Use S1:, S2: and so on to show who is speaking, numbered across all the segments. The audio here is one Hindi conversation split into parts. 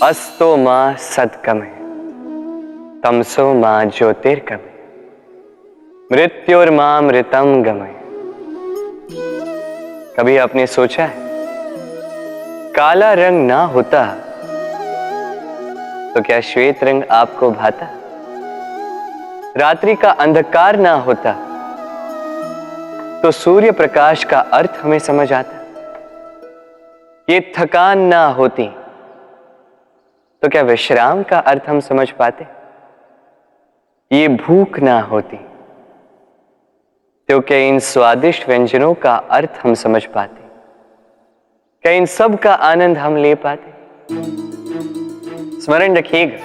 S1: अस्तो मा सद्गमय तमसो मा ज्योतिर्गमय मृत्युर्मामृतम गमय। कभी आपने सोचा है काला रंग ना होता तो क्या श्वेत रंग आपको भाता? रात्रि का अंधकार ना होता तो सूर्य प्रकाश का अर्थ हमें समझ आता? ये थकान ना होती तो क्या विश्राम का अर्थ हम समझ पाते? ये भूख ना होती तो क्या इन स्वादिष्ट व्यंजनों का अर्थ हम समझ पाते? क्या इन सब का आनंद हम ले पाते? स्मरण रखिएगा,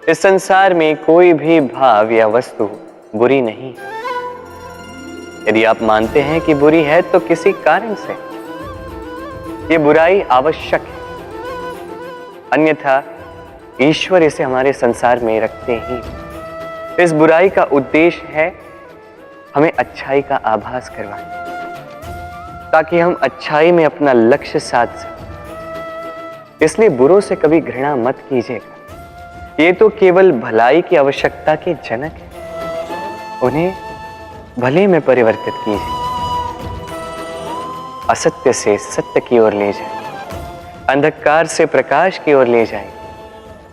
S1: इस संसार में कोई भी भाव या वस्तु बुरी नहीं है। यदि आप मानते हैं कि बुरी है तो किसी कारण से ये बुराई आवश्यक है, अन्यथा ईश्वर इसे हमारे संसार में रखते ही। इस बुराई का उद्देश्य है हमें अच्छाई का आभास करवाना, ताकि हम अच्छाई में अपना लक्ष्य साध सकें। इसलिए बुरों से कभी घृणा मत कीजिएगा, ये तो केवल भलाई की आवश्यकता के जनक है। उन्हें भले में परिवर्तित कीजिए, असत्य से सत्य की ओर ले जाए, अंधकार से प्रकाश की ओर ले जाए,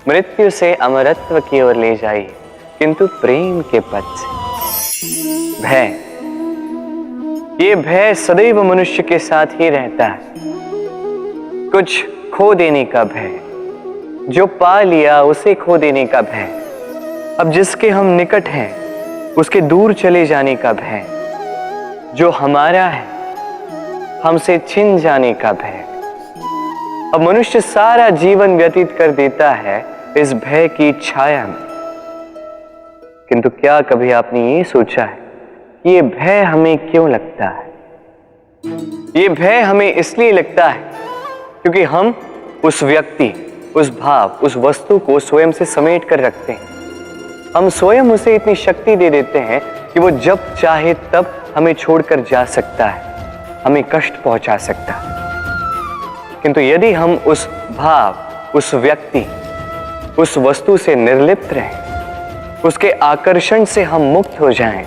S1: मृत्यु से अमरत्व की ओर ले जाइए, किंतु प्रेम के पथ से। भय, ये भय सदैव मनुष्य के साथ ही रहता है। कुछ खो देने का भय, जो पा लिया उसे खो देने का भय, अब जिसके हम निकट हैं उसके दूर चले जाने का भय, जो हमारा है हमसे छिन जाने का भय। अब मनुष्य सारा जीवन व्यतीत कर देता है इस भय की छाया में। किंतु क्या कभी आपने ये सोचा है कि ये भय हमें क्यों लगता है? ये भय हमें इसलिए लगता है क्योंकि हम उस व्यक्ति, उस भाव, उस वस्तु को स्वयं से समेट कर रखते हैं। हम स्वयं उसे इतनी शक्ति दे देते हैं कि वो जब चाहे तब हमें छोड़कर जा सकता है, हमें कष्ट पहुंचा सकता है। किंतु यदि हम उस भाव, उस व्यक्ति, उस वस्तु से निर्लिप्त रहें, उसके आकर्षण से हम मुक्त हो जाएं,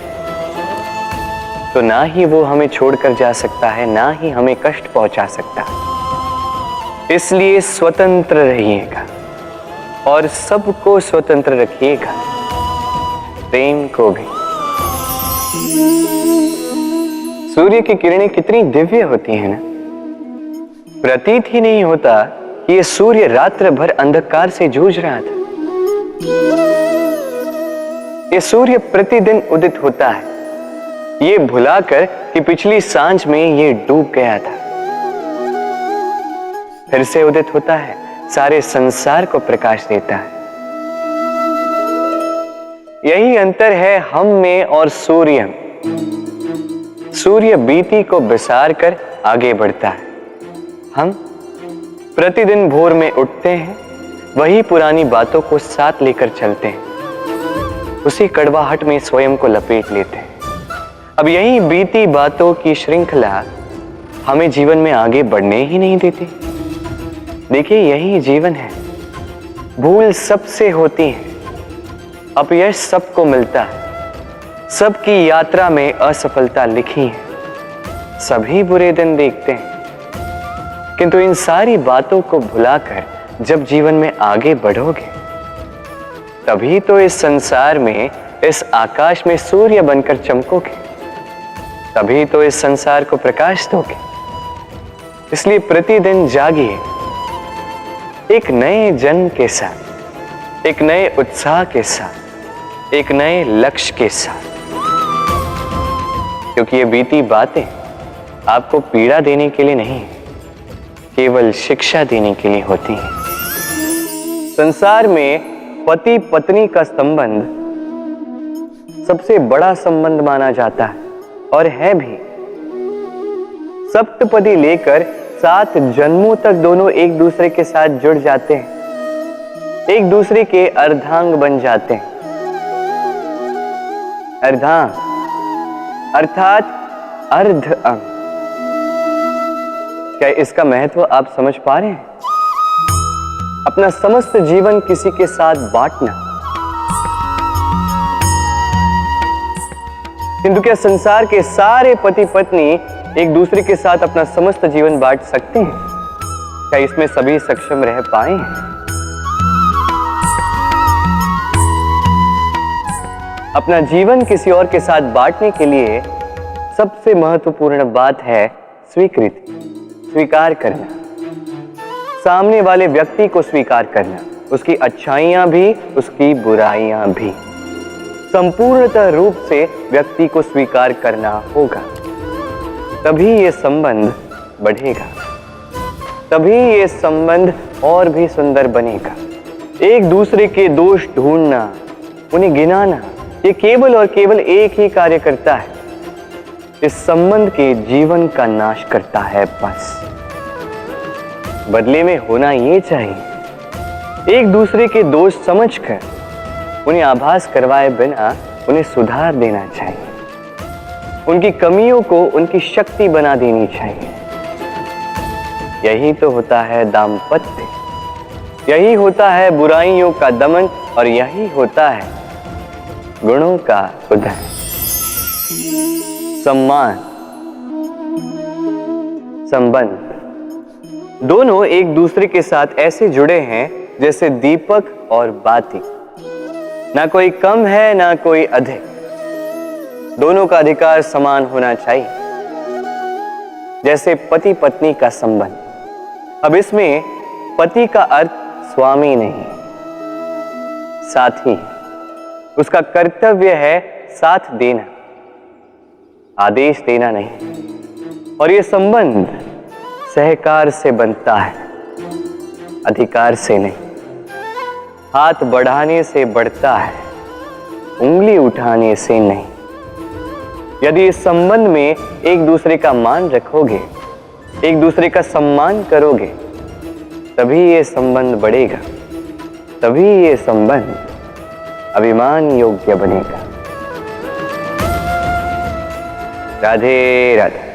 S1: तो ना ही वो हमें छोड़कर जा सकता है, ना ही हमें कष्ट पहुंचा सकता है। इसलिए स्वतंत्र रहिएगा और सबको स्वतंत्र रखिएगा, प्रेम को भी। सूर्य की किरणें कितनी दिव्य होती हैं ना। प्रतीत ही नहीं होता कि ये सूर्य रात्र भर अंधकार से जूझ रहा था। ये सूर्य प्रतिदिन उदित होता है, ये भुलाकर कि पिछली सांझ में ये डूब गया था। फिर से उदित होता है, सारे संसार को प्रकाश देता है। यही अंतर है हम में और सूर्य में। सूर्य बीती को बिसार कर आगे बढ़ता है, हम प्रतिदिन भोर में उठते हैं, वही पुरानी बातों को साथ लेकर चलते हैं, उसी कड़वाहट में स्वयं को लपेट लेते हैं। अब यही बीती बातों की श्रृंखला हमें जीवन में आगे बढ़ने ही नहीं देती। देखिए, यही जीवन है। भूल सबसे होती है, अपयश सबको मिलता है, सबकी यात्रा में असफलता लिखी है, सभी बुरे दिन देखते हैं। किंतु इन सारी बातों को भुलाकर जब जीवन में आगे बढ़ोगे, तभी तो इस संसार में, इस आकाश में सूर्य बनकर चमकोगे, तभी तो इस संसार को प्रकाश दोगे। इसलिए प्रतिदिन जागिए, एक नए जन्म के साथ, एक नए उत्साह के साथ, एक नए लक्ष्य के साथ, क्योंकि ये बीती बातें आपको पीड़ा देने के लिए नहीं, केवल शिक्षा देने के लिए होती हैं। संसार में पति पत्नी का संबंध सबसे बड़ा संबंध माना जाता है और है भी। सप्तपदी लेकर 7 जन्मों तक दोनों एक दूसरे के साथ जुड़ जाते हैं, एक दूसरे के अर्धांग बन जाते हैं। अर्धांग अर्थात अर्ध अंग। क्या इसका महत्व आप समझ पा रहे हैं? अपना समस्त जीवन किसी के साथ बांटना। किंतु क्या संसार के सारे पति पत्नी एक दूसरे के साथ अपना समस्त जीवन बांट सकते हैं? क्या इसमें सभी सक्षम रह पाए? अपना जीवन किसी और के साथ बांटने के लिए सबसे महत्वपूर्ण बात है स्वीकृति, स्वीकार करना। सामने वाले व्यक्ति को स्वीकार करना, उसकी अच्छाइयां भी, उसकी बुराइयां भी। संपूर्णतः रूप से व्यक्ति को स्वीकार करना होगा, तभी ये संबंध बढ़ेगा, तभी ये संबंध और भी सुंदर बनेगा। एक दूसरे के दोष ढूंढना, उन्हें गिनाना, ये केवल और केवल एक ही कार्य करता है, इस संबंध के जीवन का नाश करता है। बस बदले में होना ये चाहिए, एक दूसरे के दोष समझकर उन्हें आभास करवाए बिना उन्हें सुधार देना चाहिए, उनकी कमियों को उनकी शक्ति बना देनी चाहिए। यही तो होता है दाम्पत्य, यही होता है बुराइयों का दमन, और यही होता है गुणों का उदय। सम्मान, संबंध दोनों एक दूसरे के साथ ऐसे जुड़े हैं जैसे दीपक और बाती। ना कोई कम है ना कोई अधिक, दोनों का अधिकार समान होना चाहिए, जैसे पति पत्नी का संबंध। अब इसमें पति का अर्थ स्वामी नहीं, साथी। उसका कर्तव्य है साथ देना, आदेश देना नहीं। और ये संबंध सहकार से बनता है, अधिकार से नहीं। हाथ बढ़ाने से बढ़ता है, उंगली उठाने से नहीं। यदि इस संबंध में एक दूसरे का मान रखोगे, एक दूसरे का सम्मान करोगे, तभी ये संबंध बढ़ेगा, तभी ये संबंध अभिमान योग्य बनेगा। राधे राधे।